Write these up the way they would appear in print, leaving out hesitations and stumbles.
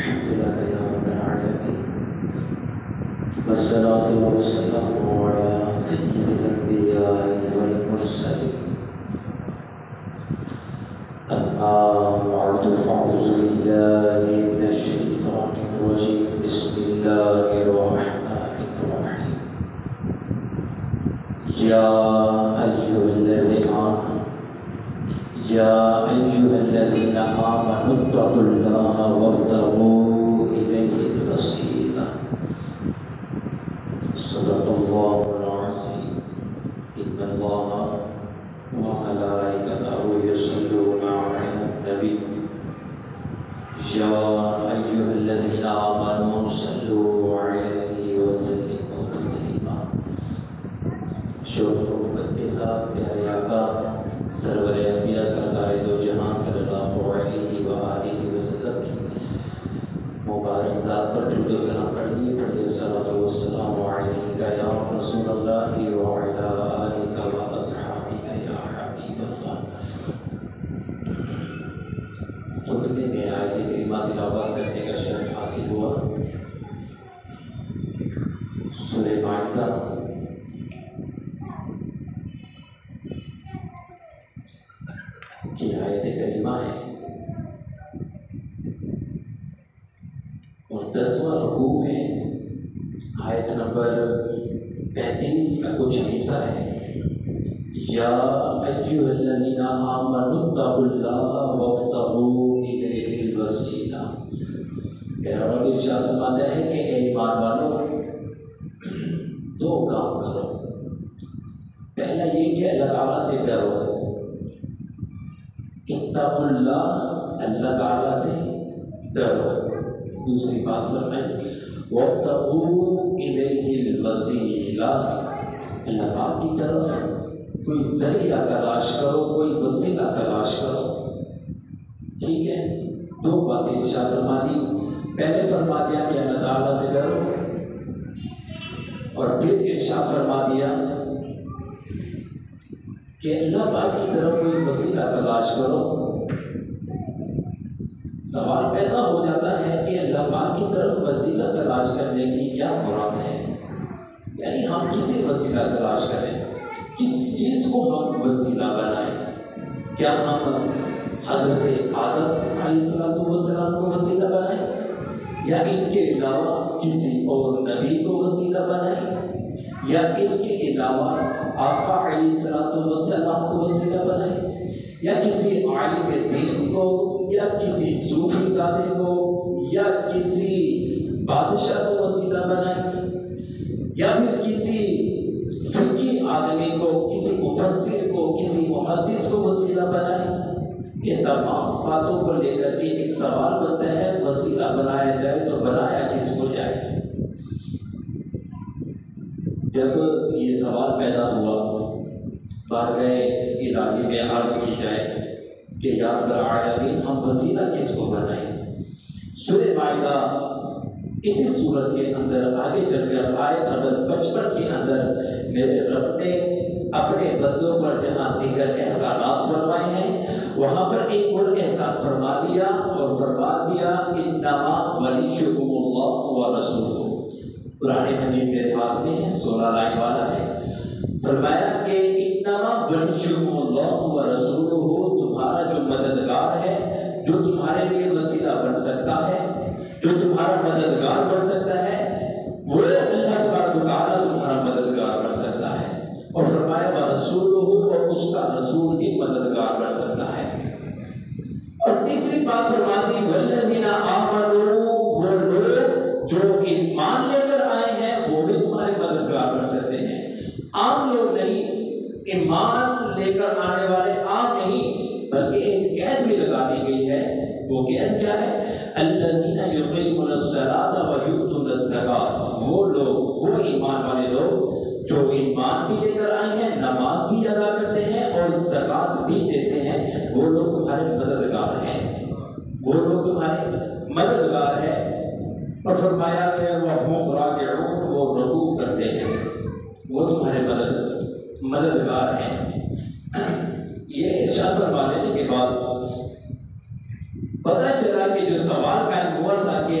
الحمد لله يا رب العالمين والصلاة والسلام على سيد الأنبياء والمرسلين أما بعد فأعوذ بالله من الشيطان الرجيم بسم الله الرحمن الرحيم يا أيها الذين آمنوا اتقوا الله وابتغوا إليه الوسيلة صدق الله العظيم إن الله وملائكته يصلون على النبي يا أيها الذين آمنوا صلوا عليه وسلموا تسليما شکر حکمت کے ساتھ پیارے آقا سرور انبیاء سرکار دو جہاں صلی اللہ علیہ وآلہ وسلم کی مبارک ذات پر درود و سلام پڑھیے الصلاۃ والسلام علیک یا رسول اللہ وعلی آلک واصحابک یا حبیب اللہ۔ خطبے میں آیت کریمہ تلاوت کرنے کا شرف حاصل ہوا۔ سورہ مائدہ کی آیت کریمہ ہے اور 10واں رکوع ہے، آیت نمبر 35 کا کچھ حصہ ہے۔ یا ایھا الذین آمنوا اتقوا اللہ وابتغوا الیہ الوسیلہ۔ میرا رب ارشاد فرماتا ہے کہ اے ایمان والو دو کام کرو۔ پہلا یہ کہ اللہ تعالیٰ سے ڈرو، اتقوا اللہ، اللہ تعالیٰ سے ڈرو۔ دوسری بات فرمائیں وابتغوا الیہ الوسیلہ، اللہ پاک کی طرف کوئی ذریعہ تلاش کرو، کوئی وسیلہ تلاش کرو۔ ٹھیک ہے، دو باتیں ارشاد فرما دی۔ پہلے فرما دیا کہ اللہ تعالیٰ سے ڈرو، اور پھر ارشاد فرما دیا کہ اللہ پاک کی طرف کوئی وسیلہ تلاش کرو۔ سوال پیدا ہو جاتا ہے کہ اللہ پاک کی طرف وسیلہ تلاش کرنے کی کیا مراد ہے؟ یعنی ہم کسی وسیلہ تلاش کریں، کس چیز کو ہم وسیلہ بنائیں؟ کیا ہم حضرت آدم علیہ السلام کو وسیلہ بنائیں، یا ان کے علاوہ کسی اور نبی کو وسیلہ بنائیں، یا اس کے علاوہ آقا علیہ السلام کو وسیلہ بنائیں، یا کسی عالم دین کو، یا کسی صوفی زادے کو، یا کسی بادشاہ کو وسیلہ بنائیں، یا پھر کسی فقی آدمی کو، کسی مفسر کو، کسی محدث کو وسیلہ بنائیں۔ یہ تمام باتوں کو لے کر کے ایک سوال بنتا ہے، وسیلہ بنایا جائے تو بنایا کس کو جائے؟ جب یہ سوال پیدا ہوا، بارگاہ الہی میں عرض کی جائے کہ یا رب العالمین ہم وسیلہ کس کو بنائیں؟ سورہ مائدہ اسی صورت کے اندر آگے چل کر آیت نمبر 55 کے اندر میرے رب نے اپنے بندوں پر جہاں دیگر احسانات فرمائے ہیں، وہاں پر ایک اور احسان فرما دیا، اور فرما دیا انما ولیکم اللہ ورسولہ۔ قرآن مجید میرے ہاتھ میں ہے، 16 لائن والا ہے۔ فرمایا کہ انما ولیکم اللہ ورسولہ، تمہارا جو مددگار ہے، جو تمہارے لیے وسیلہ بن سکتا ہے، جو تمہارا مددگار بن سکتا ہے، وہ اللہ تبارک و تعالیٰ تمہارا مددگار بن سکتا ہے۔ اور فرمایا ورسولہ، اور اس کا رسول بھی مددگار بن سکتا ہے۔ اور تیسری بات فرما دی والذین آمنوا، وہ لوگ جو ایمان لے کر آئے ہیں وہ بھی تمہارے مددگار بن سکتے ہیں۔ عام لوگ نہیں، ایمان لے کر آنے والے عام نہیں، بلکہ ایک قید بھی لگا دی گئی ہے۔ وہ قید کیا ہے؟ الذین یقیمون الصلاۃ ویؤتون الزکاۃ، وہ لوگ، وہ ایمان والے لوگ جو ایمان بھی لے کر آئے ہیں، نماز بھی ادا کرتے ہیں اور زکوٰۃ بھی دیتے ہیں، وہ لوگ تمہارے مددگار ہیں، وہ لوگ تمہارے مددگار ہیں۔ اور فرمایا کہ وَهُمْ رَاكِعُونَ، وہ رکوع کرتے ہیں، وہ تمہارے مددگار ہیں۔ یہ ارشاد فرما لینے کے بعد پتہ چلا کہ جو سوال قائم ہوا تھا کہ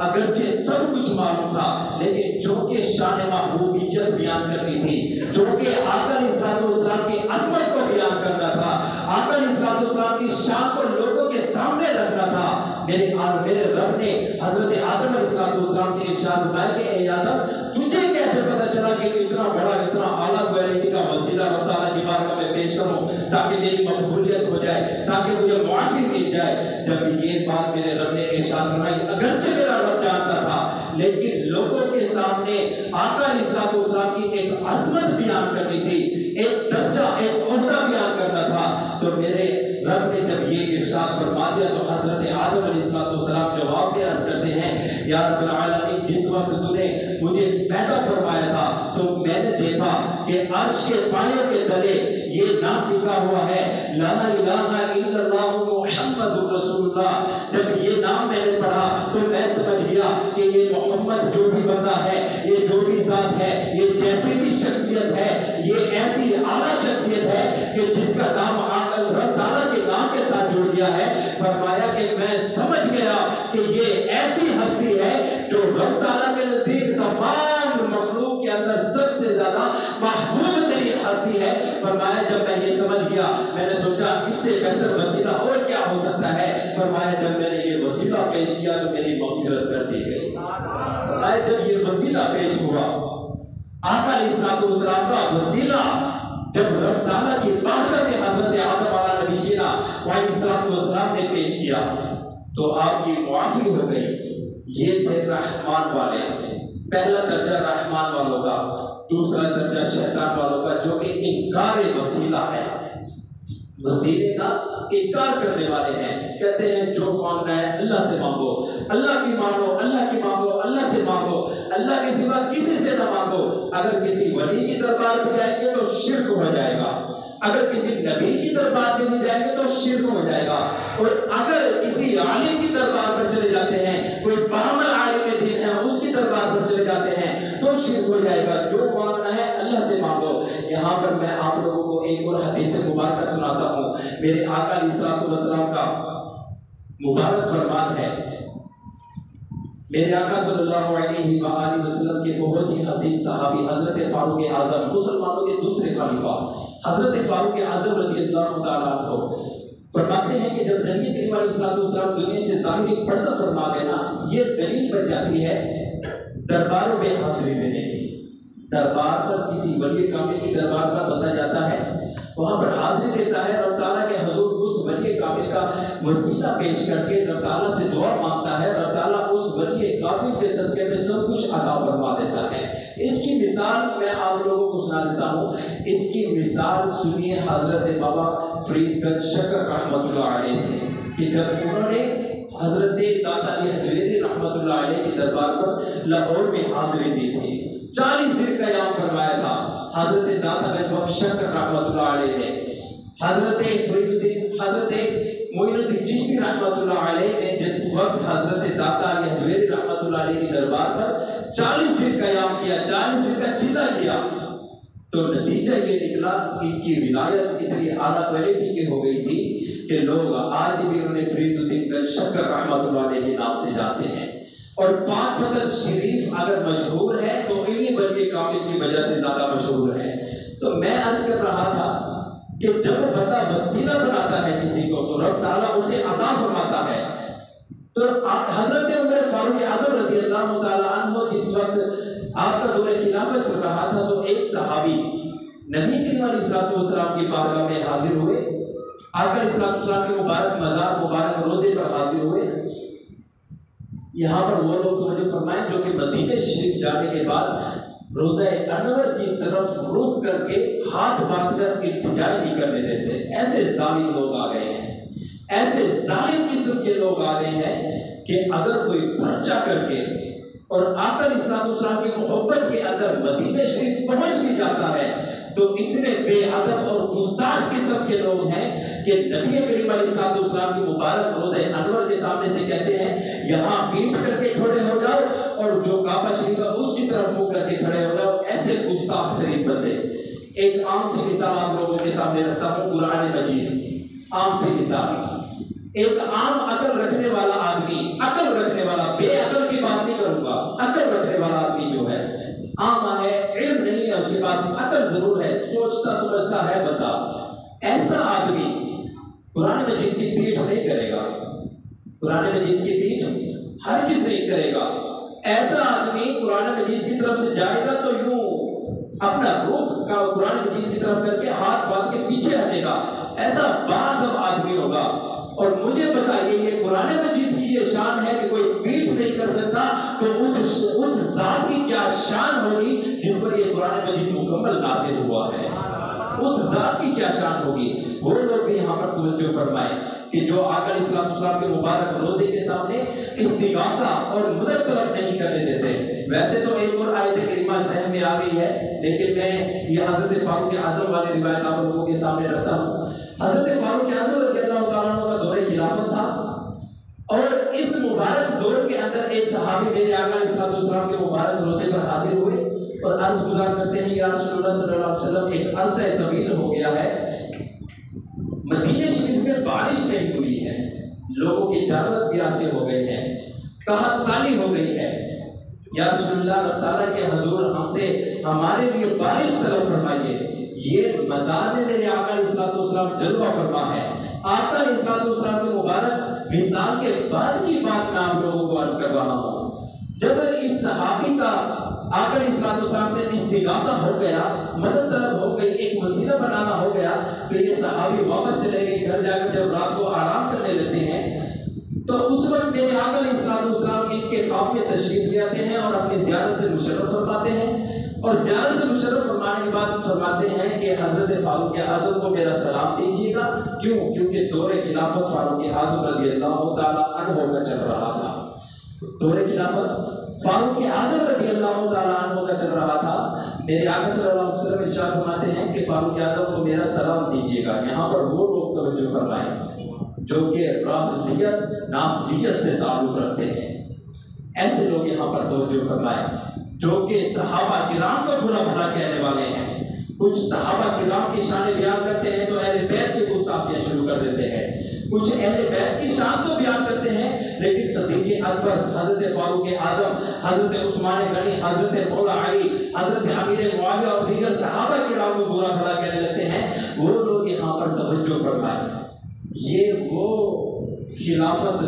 اگرچہ سب کچھ معلوم تھا، لیکن چونکہ شان محبوبیت بیان کرنی تھی، چونکہ آقا علیہ السلام کی عظمت کو بیان کرنا تھا، آقا علیہ السلام کی شان کو لوگوں کے سامنے رکھنا تھا، میرے رب نے حضرت آدم علیہ السلام سے ارشاد فرمایا کہ اے آدم تجھے کیسے پتہ چلا کہ اتنا بڑا اتنا اعلیٰ کوالٹی کا وسیلہ اللہ تعالیٰ کی بارگاہ میں پیش کروں تاکہ میری مقبولیت ہو جائے، تاکہ مجھے معافی مل جائے؟ جب یہ بات میرے رب نے ارشاد فرمائی، اگرچہ میرا رب جانتا تھا لیکن لوگوں کے سامنے آقا علیہ السلام کی ایک عظمت بیان کرنی تھی، ایک درجہ ایک عہدہ بیان کرنا تھا، تو میرے رب نے جب یہ ارشاد فرما دیا تو حضرت آدم علیہ السلام جواب میں عرض کرتے ہیں، یا رب العالمین جس وقت تو نے مجھے پیدا فرمایا تھا تو میں نے دیکھا کہ عرش کے پایوں کے تلے یہ نام لکھا ہوا ہے، لا الہ الا اللہ محمد رسول اللہ۔ جب یہ نام میں نے پڑھا تو میں سمجھ گیا کہ یہ محمد جو بھی بندہ ہے، یہ جو بھی ذات ہے، یہ جیسی بھی شخصیت ہے، یہ ایسی اعلیٰ شخصیت ہے کہ جس کا نام رب تعالیٰ کے نام کے ساتھ جڑ گیا ہے۔ فرمایا کہ میں سمجھ گیا کہ یہ ایسی ہستی ہے جو رب تعالیٰ کے نزدیک تمام مخلوق کے اندر سب سے زیادہ محبوب ترین ہستی ہے۔ فرمایا جب میں یہ سمجھ گیا میں نے سوچا اس سے بہتر وسیلہ اور کیا ہو سکتا ہے؟ فرمایا جب میں نے یہ وسیلہ پیش کیا تو میری مغفرت کر دی گئی۔ فرمایا جب یہ وسیلہ پیش ہوا، آقا علیہ السلام کا وسیلہ جب رب تعالیٰ کی بارگاہ میں حضرت آدم علیہ نبینا علیہ السلام نے پیش کیا تو آپ کی معافی ہو گئی۔ یہ تھے رحمان والے، پہلا درجہ رحمان والوں کا، دوسرا درجہ شیطان والوں کا جو کہ انکار وسیلہ ہے، وسیلے کا انکار کرنے والے ہیں، کہتے ہیں جو مانگنا ہے اللہ سے مانگو، اللہ کی مانگو، اللہ کی مانگو، اللہ سے مانگو، اللہ کے سوا کسی سے نہ مانگو۔ اگر کسی ولی کی دربار پہ جائیں گے تو شرک ہو جائے گا، اگر کسی نبی کی دربار پہ بھی جائیں گے تو شرک ہو جائے گا، اور اگر کسی عالم کی دربار پر چلے جاتے ہیں، کوئی پامر عالم دین ہے اس کی دربار پر چلے جاتے ہیں تو شرک ہو جائے گا۔ جو مانگنا ہے اللہ سے مانگو۔ یہاں پر میں آپ لوگوں کو ایک اور حدیث مبارکہ سناتا ہوں، میرے آقا علیہ السلام کا مبارک فرمان ہے۔ میرے آقا صلی اللہ علیہ وآلہ وسلم کے بہت ہی عظیم صحابی حضرت فاروق اعظم، مسلمانوں کے دوسرے خلیفہ حضرت فاروق اعظم رضی اللہ تعالیٰ عنہ فرماتے ہیں کہ جب نبی کریم علیہ السلام دنیا سے ظاہری پردہ فرما گئے نا، یہ دلیل بن جاتی ہے درباروں میں حاضری دینے کی۔ دربار پر کسی ولی کامل کی دربار پر بندہ جاتا ہے، وہاں پر حاضری دیتا ہے، رب تعالیٰ کے حضور اس ولی کامل کا وسیلہ پیش کر کے رب تعالیٰ سے دعا مانگتا ہے، رب تعالیٰ اس ولی کامل کے صدقے میں سب کچھ عطا فرما دیتا ہے۔ اس کی مثال میں آپ لوگوں کو سنا دیتا ہوں، اس کی مثال سنیے حضرت بابا فرید گنج شکر رحمۃ اللہ علیہ سے، کہ جب انہوں نے حضرت داتا علی حجویری رحمۃ اللہ علیہ کی دربار پر لاہور میں حاضری دی تھی، 40 دن کا قیام فرمایا تھا حضرت داتا بخش شکر رحمۃ اللہ علیہ نے۔ حضرت حضرت معین الدین چشتی رحمۃ اللہ علیہ نے جس وقت حضرت داتا علی حجویری رحمۃ اللہ علیہ کی دربار پر 40 دن کا قیام کیا، 40 دن کا چلا کیا، تو نتیجہ یہ نکلا ان کی ولایت اتنی اعلیٰ کوالٹی کی ہو گئی تھی کہ لوگ آج بھی انہیں فرید الدین گنج شکر رحمۃ اللہ علیہ کے نام سے جانتے ہیں۔ اور پاک پتر شریف اگر مشہور ہے تو انہی ولی کامل کی وجہ سے زیادہ مشہور ہے۔ تو میں عرض کر رہا تھا کہ جب بندہ وسیلہ بناتا ہے کسی کو تو رب تعالیٰ اسے عطا فرماتا ہے۔ تو حضرت عمر فاروق اعظم رضی اللہ تعالیٰ عنہ جس وقت آپ کا دور خلافت چل رہا تھا تو ایک صحابی نبی کریم علیہ السلام کی بارگاہ میں حاضر ہوئے، آقا علیہ السلام کے مبارک مزار مبارک روزے پر حاضر ہوئے۔ یہاں پر وہ لوگ توجہ فرمائیں جو کہ مدینہ شریف جانے کے بعد روزہ انور کی طرف رخ کر کے ہاتھ باندھ کر التجا نہیں کرنے دیتے۔ ایسے ظالم لوگ آ گئے ہیں، ایسے ظالم قسم کے لوگ آ گئے ہیں کہ اگر کوئی خرچہ کر کے اور آقا علیہ السلام کی محبت کے اندر مدینہ شریف پہنچ بھی جاتا ہے تو اتنے بے ادب اور گستاخ قسم کے لوگ ہیں کہ نبی کریم علیہ السلام کی مبارک روزہ انور کے سامنے سے کہتے ہیں یہاں پیٹ کر کے کھڑے ہو جاؤ اور جو کعبہ شریف ہے اس کی طرف منہ کر کے کھڑے ہو جاؤ۔ ایسے گستاخ ترین بندے۔ ایک عام سی مثال آپ لوگوں کے سامنے رکھتا ہوں، قرآن مجید، عام سی مثال۔ ایک عام عقل رکھنے والا آدمی، عقل رکھنے والا، بے عقل کی بات نہیں کروں گا، عقل رکھنے والا آدمی جو ہے عام ہے، علم نہیں ہے اس کے پاس، عقل ضرور ہے، سوچتا سمجھتا ہے بندہ، ایسا آدمی قرآن مجید کی پیٹھ نہیں کرے گا، قرآن مجید کی پیٹھ ہرگز نہیں کرے گا۔ ایسا آدمی قرآن مجید کی طرف سے جائے گا تو یوں اپنا رخ کا قرآن مجید کی طرف کر کے ہاتھ باندھ کے پیچھے ہٹے گا، ایسا باادب آدمی ہوگا۔ اور مجھے بتائیے یہ قرآن مجید کی یہ شان ہے کہ کوئی پیٹھ نہیں کر سکتا، تو اس ذات کی کیا شان ہوگی جس پر یہ قرآن مجید مکمل نازل ہوا ہے، اس ذات کی کیا شان ہوگی۔ وہ لوگ بھی یہاں پر توجہ فرمائیں کہ جو آقا علیہ السلام کے مبارک روزے کے سامنے استغاثہ اور مدد طلب نہیں کرنے دیتے۔ ویسے تو ایک اور آیت کریمہ ذہن میں آ گئی ہے، لیکن میں یہ حضرت فاروق اعظم والی روایت آپ لوگوں کے سامنے رکھتا ہوں۔ حضرت فاروق اعظم رضی اللہ تعالیٰ عنہ کا دور خلافت تھا، اور اس مبارک دور کے اندر ایک صحابی میرے آقا علیہ السلام کے مبارک روزے پر حاضر ہوئے اور عرض گزار کرتے ہیں یا رسول اللہ صلی اللہ علیہ وسلم ایک عرصہ طویل ہو گیا ہے، مدینہ شریف میں بارش نہیں ہوئی ہے، لوگوں کے جانور پیاسے ہو گئے ہیں، قحط سالی ہو گئی ہے، یا رسول اللہ رب تعالیٰ کے حضور ہم سے ہمارے لیے بارش طلب فرمائیے۔ یہ مزار میں میرے آقا علیہ السلام جلوہ فرما ہے، آقا علیہ السلام کے مبارک وصال کے بعد کی بات میں آپ لوگوں کو عرض کر رہا ہوں۔ جب اس صحابی کا آقا علیہ السلام سے استغاثہ ہو گیا، مدد طلب ہو گئی، ایک وسیلہ بنانا ہو گیا، تو یہ صحابی واپس چلے گئے گھر جا کر جب رات کو آرام کرنے لگتے ہیں تو اس وقت میرے آقا علیہ السلام ان کے خواب میں تشریف لے آتے ہیں اور اپنی زیارت سے مشرف فرماتے ہیں، اور زیارت سے مشرف فرمانے کے بعد فرماتے ہیں کہ حضرت فاروق اعظم کو میرا سلام دیجیے گا۔ کیوں؟ کیونکہ دور خلافت فاروق اعظم رضی اللہ تعالیٰ عنہ کا چل رہا تھا، دور خلافت فاروق اعظم رضی اللہ تعالیٰ عنہ کا چل رہا تھا۔ میرے آقا صلی اللہ علیہ وسلم ارشاد فرماتے ہیں کہ فاروق اعظم کو میرا سلام دیجیے گا۔ یہاں پر وہ لوگ توجہ فرمائیں جو کہ رافضیت ناصبیت سے تعلق رکھتے ہیں، ایسے لوگ یہاں پر توجہ فرمائیں جو کہ صحابہ کرام کو برا بھلا کہنے والے ہیں۔ کچھ صحابہ کرام کی شان بیان کرتے ہیں تو اہل بیت کی گستاخیاں شروع کر دیتے ہیں، کچھ اہل بیت کی شان تو بیان کرتے ہیں لیکن صدیق اکبر، حضرت فاروق اعظم، حضرت عثمان غنی، حضرت مولا علی، حضرت امیر معاویہ اور دیگر صحابہ کرام کو برا بھلا کہنے لگتے ہیں۔ وہ لوگ یہاں پر توجہ فرمائیں، یہ وہ خلافت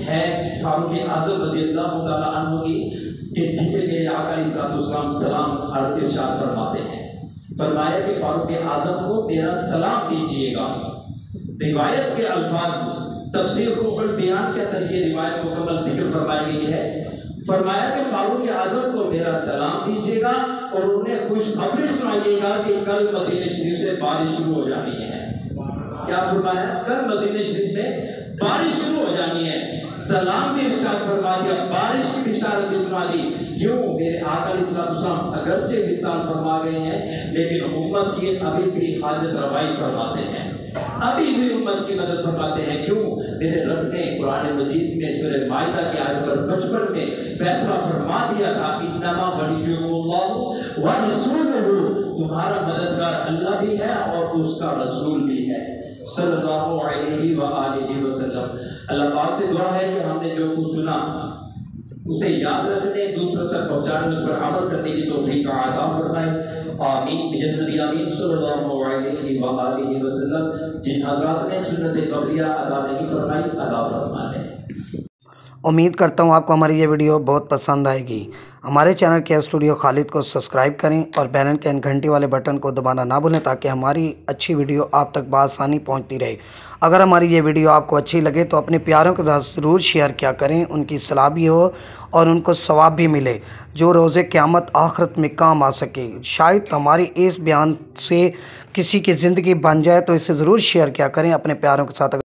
ہے فاروق اعظم رضی اللہ تعالیٰ عنہ کی کہ جسے میرے آقا علیہ السلام سلام ارشاد فرماتے ہیں۔ فرمایا کہ فاروق اعظم کو میرا سلام دیجیے گا۔ روایت کے الفاظ تفسیر روح البیان کے اندر یہ روایت مکمل ذکر فرمائی گئی ہے۔ فرمایا کہ فاروق اعظم کو میرا سلام دیجیے گا اور انہیں خوشخبری سنائیے گا کہ کل مدینہ شریف سے بارش شروع ہو جانی ہے۔ کیا فرمایا؟ کل مدینہ شریف میں بارش شروع ہو جانی ہے۔ سلام بھی ارشاد فرما دیا، بارش کی بشارت بھی سنا دی۔ کیوں؟ میرے آقا علیہ السلام اگرچہ وصال فرما گئے ہیں لیکن امت کی ابھی بھی حاجت روائی فرماتے ہیں، ابھی بھی امت کی مدد فرماتے ہیں۔ کیوں؟ میرے رب نے قرآن مجید میں سورہ مائدہ کی آیت پر 55 میں فیصلہ فرما دیا تھا، انما ولیکم اللہ ورسولہ، تمہارا مددگار اللہ بھی ہے اور اس کا رسول بھی ہے صلی اللہ علیہ وآلہ وسلم۔ اللہ پاک سے دعا ہے کہ ہم نے جو کچھ سنا اسے یاد رکھنے، دوسروں تک پہنچانے، اس پر عمل کرنے کی توفیق عطا فرمائے۔ آمین بجنت نبی آمین صلی اللہ علیہ وآلہ وسلم۔ جن حضرات نے سنت قبلیہ ادا نہیں فرمائی، ادا فرما لیں۔ امید کرتا ہوں آپ کو ہماری یہ ویڈیو بہت پسند آئے گی۔ ہمارے چینل کے اسٹوڈیو خالد کو سبسکرائب کریں اور بیل آئیکن گھنٹی والے بٹن کو دبانا نہ بھولیں تاکہ ہماری اچھی ویڈیو آپ تک بآسانی پہنچتی رہے۔ اگر ہماری یہ ویڈیو آپ کو اچھی لگے تو اپنے پیاروں کے ساتھ ضرور شیئر کیا کریں، ان کی صلاح بھی ہو اور ان کو ثواب بھی ملے جو روز قیامت آخرت میں کام آ سکے۔ شاید ہماری اس بیان سے کسی کی زندگی بن جائے تو اسے ضرور شیئر کیا کریں اپنے پیاروں کے ساتھ۔